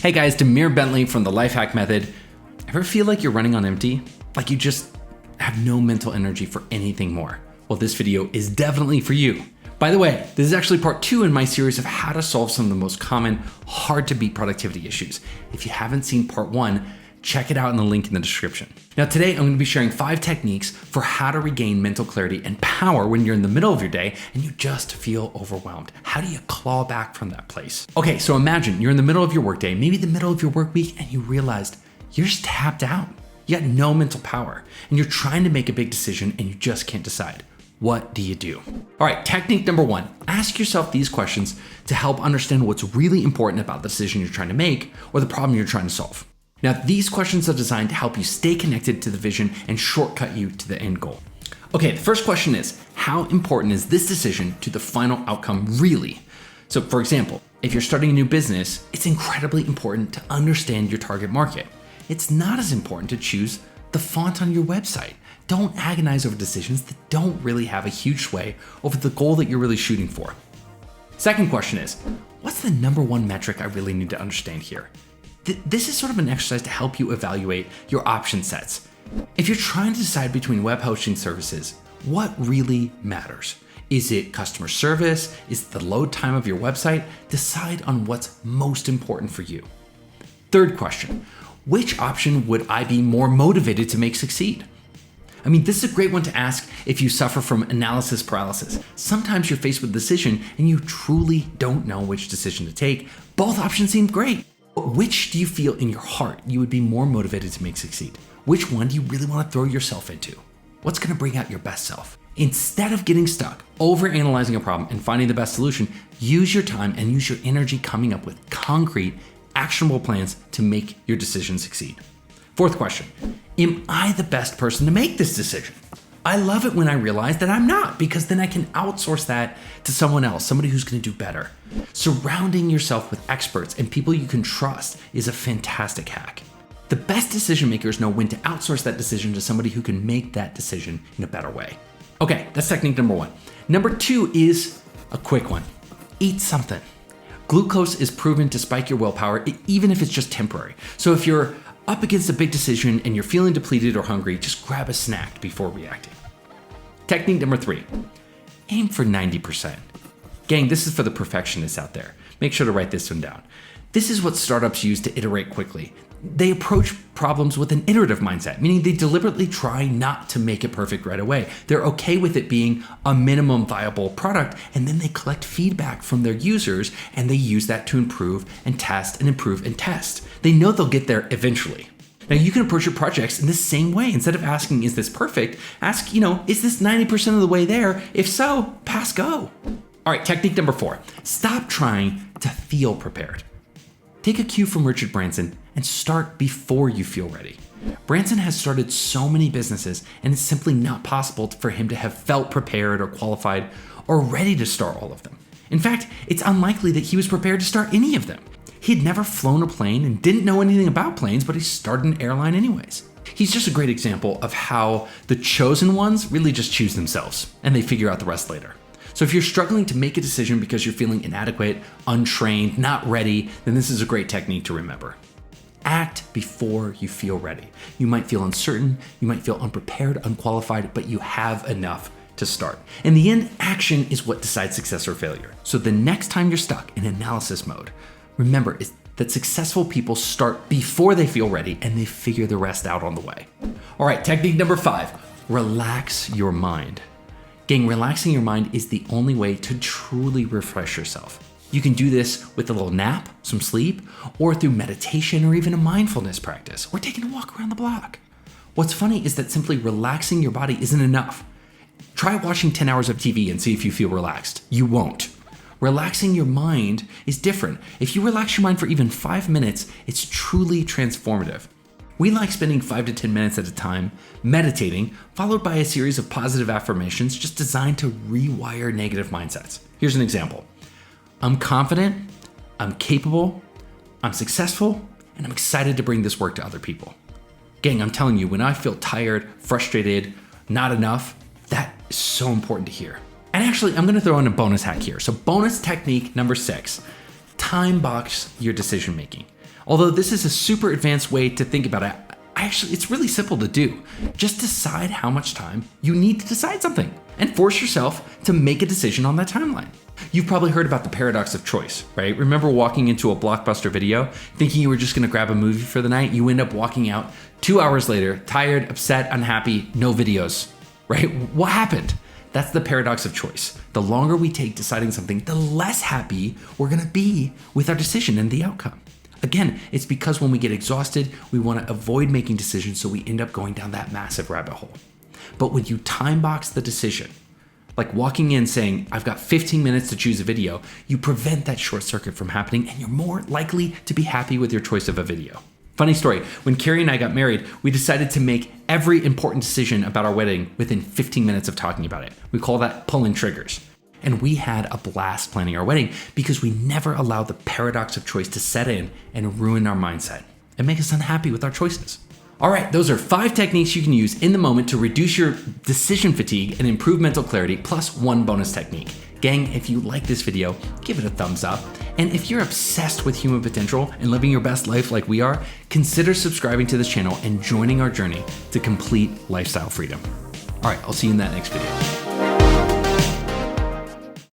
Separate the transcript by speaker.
Speaker 1: Hey guys, Demir Bentley from the Lifehack method. Ever feel like you're running on empty? Like you just have no mental energy for anything more? Well, this video is definitely for you. By the way, this is actually part 2 in my series of how to solve some of the most common, hard to beat productivity issues. If you haven't seen part 1, check it out in the link in the description. Now today, I'm gonna be sharing 5 techniques for how to regain mental clarity and power when you're in the middle of your day and you just feel overwhelmed. How do you claw back from that place? Okay, so imagine you're in the middle of your workday, maybe the middle of your work week, and you realized you're just tapped out. You got no mental power and you're trying to make a big decision and you just can't decide. What do you do? All right, technique number 1, ask yourself these questions to help understand what's really important about the decision you're trying to make or the problem you're trying to solve. Now, these questions are designed to help you stay connected to the vision and shortcut you to the end goal. Okay, the first question is, how important is this decision to the final outcome really? So for example, if you're starting a new business, it's incredibly important to understand your target market. It's not as important to choose the font on your website. Don't agonize over decisions that don't really have a huge sway over the goal that you're really shooting for. Second question is, what's the number 1 metric I really need to understand here? This is sort of an exercise to help you evaluate your option sets. If you're trying to decide between web hosting services, what really matters? Is it customer service? Is it the load time of your website? Decide on what's most important for you. Third question, which option would I be more motivated to make succeed? I mean, this is a great one to ask if you suffer from analysis paralysis. Sometimes you're faced with a decision and you truly don't know which decision to take. Both options seem great. But which do you feel in your heart you would be more motivated to make succeed? Which one do you really want to throw yourself into? What's going to bring out your best self? Instead of getting stuck, overanalyzing a problem and finding the best solution, use your time and use your energy coming up with concrete, actionable plans to make your decision succeed. Fourth question, am I the best person to make this decision? I love it when I realize that I'm not, because then I can outsource that to someone else, somebody who's going to do better. Surrounding yourself with experts and people you can trust is a fantastic hack. The best decision makers know when to outsource that decision to somebody who can make that decision in a better way. Okay, that's technique number 1. Number 2 is a quick one. Eat something. Glucose is proven to spike your willpower, even if it's just temporary. So if you're up against a big decision and you're feeling depleted or hungry, just grab a snack before reacting. Technique number 3, aim for 90%. Gang, this is for the perfectionists out there. Make sure to write this one down. This is what startups use to iterate quickly. They approach problems with an iterative mindset, meaning they deliberately try not to make it perfect right away. They're okay with it being a minimum viable product, and then they collect feedback from their users, and they use that to improve and test and improve and test. They know they'll get there eventually. Now you can approach your projects in the same way. Instead of asking, is this perfect? Ask, is this 90% of the way there? If so, pass go. All right, technique number 4, stop trying to feel prepared. Take a cue from Richard Branson and start before you feel ready. Branson has started so many businesses, and it's simply not possible for him to have felt prepared or qualified or ready to start all of them. In fact, it's unlikely that he was prepared to start any of them. He'd never flown a plane and didn't know anything about planes, but he started an airline anyways. He's just a great example of how the chosen ones really just choose themselves, and they figure out the rest later. So if you're struggling to make a decision because you're feeling inadequate, untrained, not ready, then this is a great technique to remember. Act before you feel ready. You might feel uncertain, you might feel unprepared, unqualified, but you have enough to start. In the end, action is what decides success or failure. So the next time you're stuck in analysis mode, remember that successful people start before they feel ready and they figure the rest out on the way. All right, technique number 5, relax your mind. Gang, relaxing your mind is the only way to truly refresh yourself. You can do this with a little nap, some sleep, or through meditation or even a mindfulness practice, or taking a walk around the block. What's funny is that simply relaxing your body isn't enough. Try watching 10 hours of TV and see if you feel relaxed. You won't. Relaxing your mind is different. If you relax your mind for even 5 minutes, it's truly transformative. We like spending 5 to 10 minutes at a time meditating, followed by a series of positive affirmations just designed to rewire negative mindsets. Here's an example. I'm confident, I'm capable, I'm successful, and I'm excited to bring this work to other people. Gang, I'm telling you, when I feel tired, frustrated, not enough, that is so important to hear. And actually, I'm gonna throw in a bonus hack here. So bonus technique number 6, time box your decision making. Although this is a super advanced way to think about it, it's really simple to do. Just decide how much time you need to decide something and force yourself to make a decision on that timeline. You've probably heard about the paradox of choice, right? Remember walking into a Blockbuster video, thinking you were just gonna grab a movie for the night? You end up walking out 2 hours later, tired, upset, unhappy, no videos, right? What happened? That's the paradox of choice. The longer we take deciding something, the less happy we're gonna be with our decision and the outcome. Again, it's because when we get exhausted, we wanna avoid making decisions, so we end up going down that massive rabbit hole. But when you time box the decision, like walking in saying, I've got 15 minutes to choose a video, you prevent that short circuit from happening, and you're more likely to be happy with your choice of a video. Funny story, when Carrie and I got married, we decided to make every important decision about our wedding within 15 minutes of talking about it. We call that pulling triggers. And we had a blast planning our wedding because we never allowed the paradox of choice to set in and ruin our mindset and make us unhappy with our choices. All right, those are 5 techniques you can use in the moment to reduce your decision fatigue and improve mental clarity, plus 1 bonus technique. Gang, if you like this video, give it a thumbs up. And if you're obsessed with human potential and living your best life like we are, consider subscribing to this channel and joining our journey to complete lifestyle freedom. All right, I'll see you in that next video.